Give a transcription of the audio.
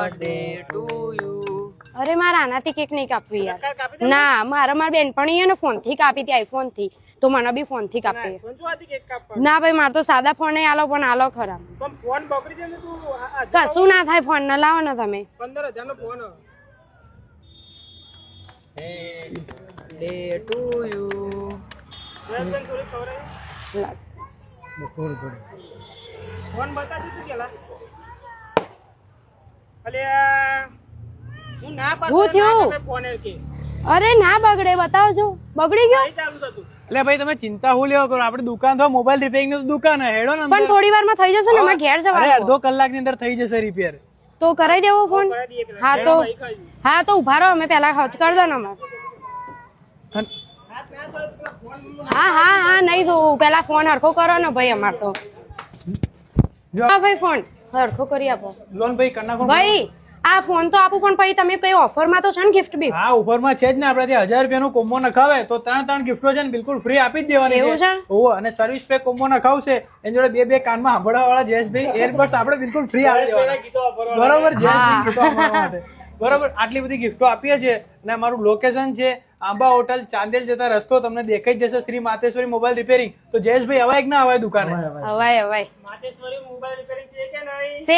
Birthday to you. અરે મારે આનાથી કેક નહીં કાપવી યાર. ના મારી બેનપણીએ ને ફોન થી કાપી હતી, આઈફોન થી, તો મને બી ફોન થી કાપવી. ના ભાઈ મારે તો સાદા ફોન આલો, પણ આલો ખરા. ફોન બગડી જાય ને તું કશું ના થાય, ફોન ન લાવો ને તમે. 15,000 નો phone. Birthday to you. Phone બતાવી તું કેલા. અલ્યા હું ના પાડતો. હું થયું? ફોન કે અરે ના બગડે, બતાવજો. બગડી ગયો? ચાલુ થતું. એટલે ભાઈ તમે ચિંતા હું લેવો કરો, આપડી દુકાન તો મોબાઈલ રિપેરિંગ ની દુકાન હે, હેડો ને પણ થોડી વારમાં થઈ જશે ને, મેં ઘેર અરે જવાનું. અડધો કલાક ની અંદર થઈ જશે રિપેર. તો કરાઈ દેવો ફોન. હા તો ઉભા રહો, અમે પેલા હજ કરી દો ને અમાર. હા નહીં તો પેલા ફોન હરખો કરો ને ભાઈ અમાર તો. હા ભાઈ ફોન હરખો કરી આપો લોન ભાઈ કરી નાખો ભાઈ. આ ફોન તો આપું, પણ પછી તમે કઈ ઓફર માં તો છે ને ગિફ્ટ બી? હા ઓફર માં છે જ ને, આપડે ત્યાં 1000 રૂપિયાનું કોમ્બો નખાવે તો 3 ગિફ્ટો છે ને બિલકુલ ફ્રી આપી જ દેવાની એવું છે? ઓહો, અને સર્વિસ પેક કોમ્બો નખાવશે એની જોડે બે કાનમાં સાંભળવા વાળા જયેશભાઈ એરબડ્સ આપણે બિલકુલ ફ્રી આપી દેવાના. બરોબર જયેશભાઈ ગીતો આપવા માટે. બરોબર આટલી બધી ગિફ્ટો આપીએ છીએ, અને અમારું લોકેશન છે આંબા હોટલ, ચાંદેલ જતા રસ્તો તમને દેખાઈ જશે, શ્રી માતેશ્વરી મોબાઈલ રિપેરિંગ. તો જયેશભાઈ અવાય કે ના અવાય દુકાને? હવાય માતેશ્વરી મોબાઈલ રિપેરિંગ છે કે નહીં? સે